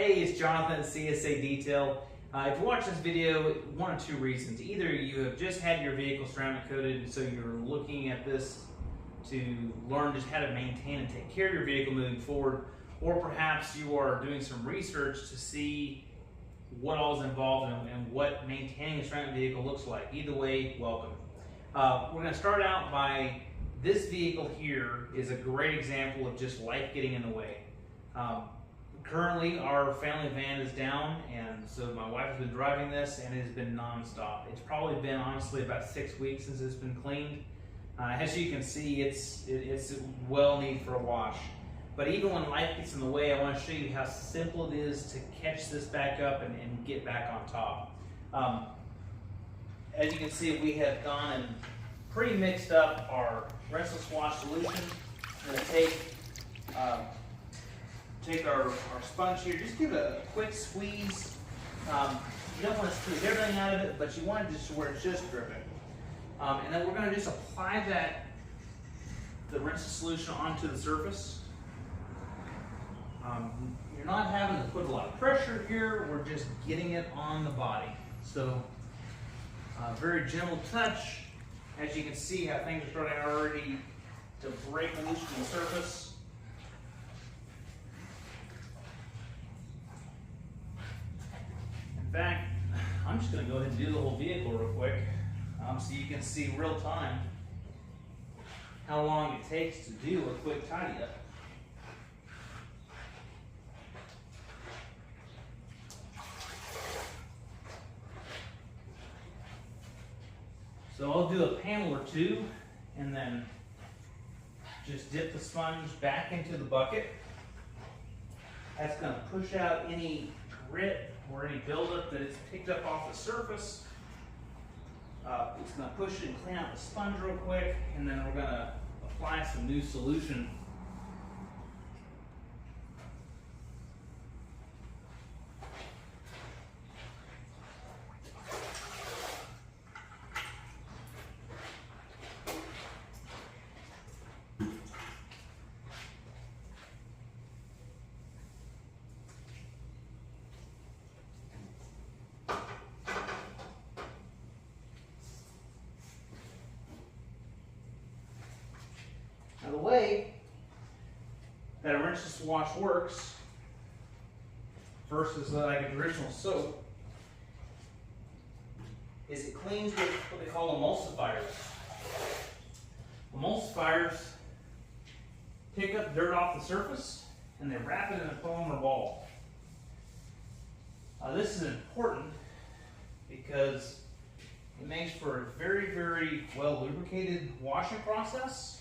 Hey, it's Jonathan at CSA Detail. If you watch this video, one of two reasons. Either you have just had your vehicle ceramic coated and so you're looking at this to learn just how to maintain and take care of your vehicle moving forward, or perhaps you are doing some research to see what all is involved and what maintaining a ceramic vehicle looks like. Either way, welcome. We're going to start out by this vehicle here is a great example of just life getting in the way. Currently, our family van is down, and so my wife has been driving this, and it has been non-stop. It's probably been, honestly, about 6 weeks since it's been cleaned. As you can see, it's well need for a wash. But even when life gets in the way, I want to show you how simple it is to catch this back up and get back on top. As you can see, we have gone and pre-mixed up our rinseless wash solution. I'm going to take our sponge here, just give it a quick squeeze. You don't want to squeeze everything out of it, but you want it just to where it's just dripping. And then we're going to just apply the rinseless solution onto the surface. You're not having to put a lot of pressure here, we're just getting it on the body. So, very gentle touch. As you can see how things are starting already to break loose from the surface. In fact, I'm just going to go ahead and do the whole vehicle real quick so you can see real time how long it takes to do a quick tidy up. So I'll do a panel or two and then just dip the sponge back into the bucket. That's going to push out any grit or any buildup that is picked up off the surface. It's going to push it and clean out the sponge real quick, and then we're going to apply some new solution. Now the way that a rinseless wash works versus like a traditional soap is it cleans with what they call emulsifiers. Emulsifiers pick up dirt off the surface and they wrap it in a foam or ball. This is important because it makes for a very, very well lubricated washing process.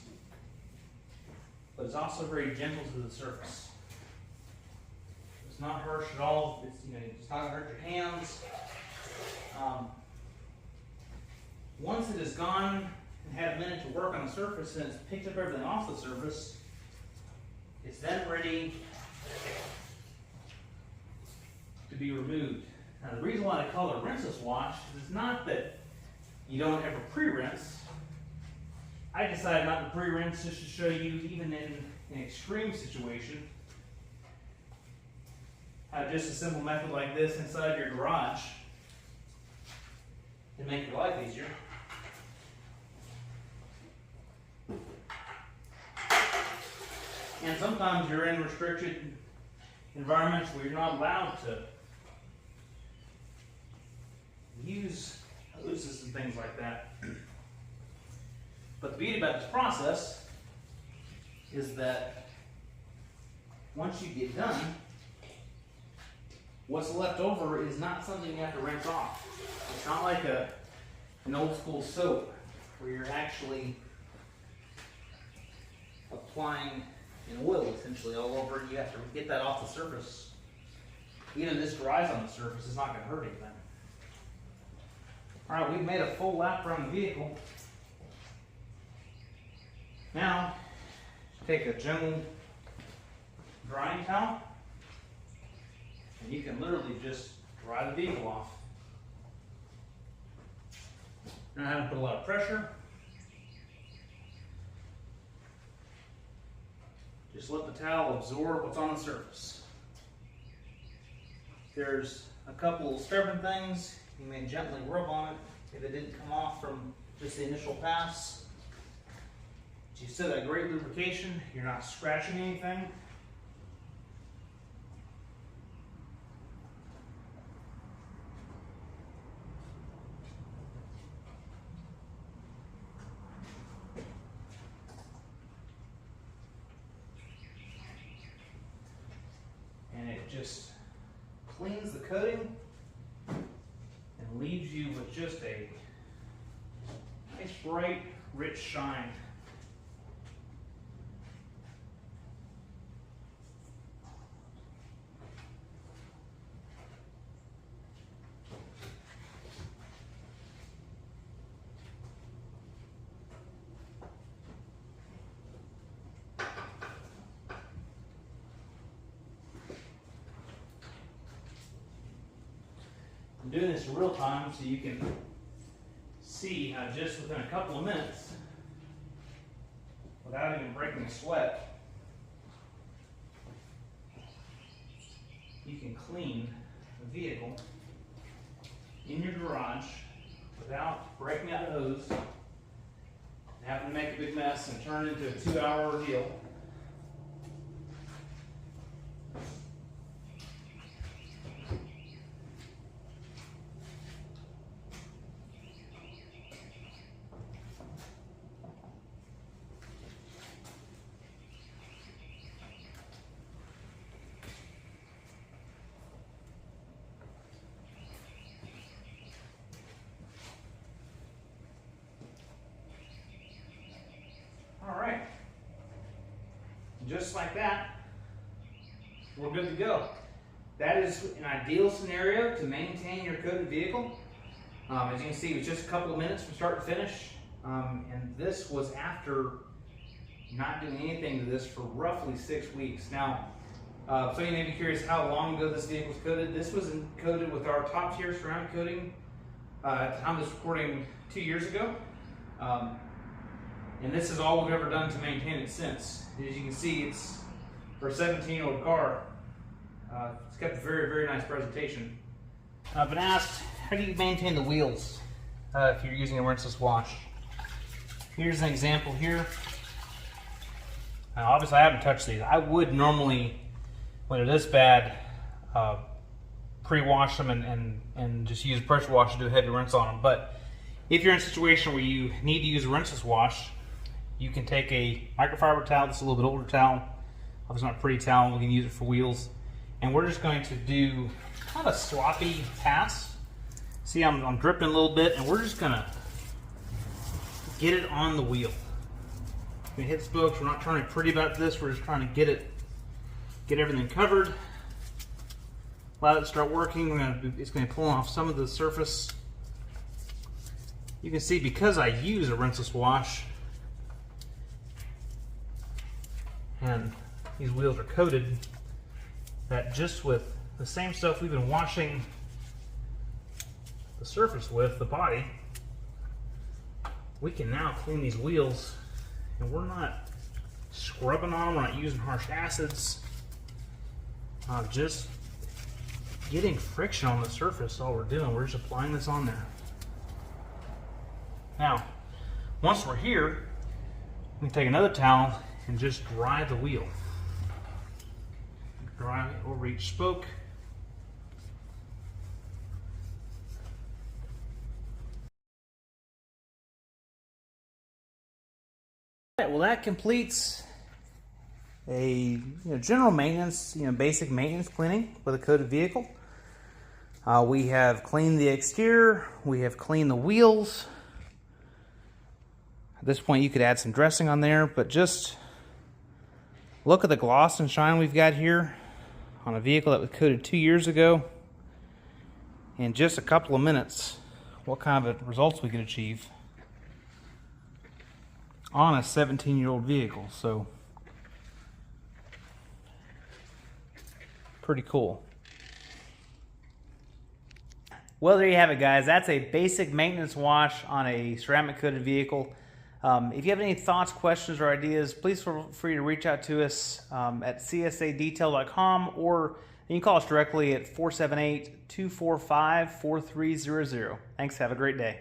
But it's also very gentle to the surface. It's not harsh at all. It's not going to hurt your hands. Once it is gone and had a minute to work on the surface and it's picked up everything off the surface, it's then ready to be removed. Now the reason why I call it a rinseless wash is it's not that you don't ever pre-rinse. I decided not to pre-rinse just to show you, even in an extreme situation, how just a simple method like this inside your garage can make your life easier. And sometimes you're in restricted environments where you're not allowed to use hoses and things like that. But the beauty about this process is that once you get done, what's left over is not something you have to rinse off. It's not like an old school soap where you're actually applying an oil essentially all over it. You have to get that off the surface. Even if this dries on the surface, it's not going to hurt anything. All right, we've made a full lap around the vehicle. Now, take a gentle drying towel, and you can literally just dry the vehicle off. You don't have to put a lot of pressure. Just let the towel absorb what's on the surface. there's a couple stubborn things, you may gently rub on it if it didn't come off from just the initial pass. But you still got great lubrication, you're not scratching anything. And it just cleans the coating and leaves you with just a nice, bright, rich shine. I'm doing this in real time so you can see how just within a couple of minutes, without even breaking a sweat, you can clean the vehicle in your garage without breaking out the hose, having to make a big mess and turn it into a 2-hour ordeal. Alright, just like that, we're good to go. That is an ideal scenario to maintain your coated vehicle. As you can see, it was just a couple of minutes from start to finish, and this was after not doing anything to this for roughly 6 weeks. Now, so you may be curious how long ago this vehicle was coated. This was coated with our top tier ceramic coating at the time of this recording 2 years ago. And this is all we've ever done to maintain it since. As you can see, it's for a 17-year-old car. It's kept a very, very nice presentation. I've been asked, how do you maintain the wheels if you're using a rinseless wash? Here's an example here. Now, obviously, I haven't touched these. I would normally, when they're this bad, pre-wash them and just use pressure wash to do a heavy rinse on them. But if you're in a situation where you need to use a rinseless wash, you can take a microfiber towel, this is a little bit older towel, obviously not a pretty towel, we can use it for wheels. And we're just going to do kind of a sloppy pass. See, I'm dripping a little bit, and we're just gonna get it on the wheel. We hit spokes, we're not trying to be pretty about this, we're just trying to get everything covered. Allow it to start working, it's gonna pull off some of the surface. You can see, because I use a rinseless wash, and these wheels are coated, that just with the same stuff we've been washing the surface with, the body, we can now clean these wheels, and we're not scrubbing on them, we're not using harsh acids, just getting friction on the surface. All we're doing, we're just applying this on there. Now, once we're here, we can take another towel and just dry the wheel. Dry it over each spoke. All right, well, that completes a general maintenance, basic maintenance cleaning with a coated vehicle. We have cleaned the exterior. We have cleaned the wheels. At this point, you could add some dressing on there, but just look at the gloss and shine we've got here on a vehicle that was coated 2 years ago. In just a couple of minutes, what kind of results we could achieve on a 17-year-old vehicle. So, pretty cool. Well, there you have it, guys. That's a basic maintenance wash on a ceramic coated vehicle. If you have any thoughts, questions, or ideas, please feel free to reach out to us at csadetail.com or You can call us directly at 478-245-4300. Thanks, have a great day.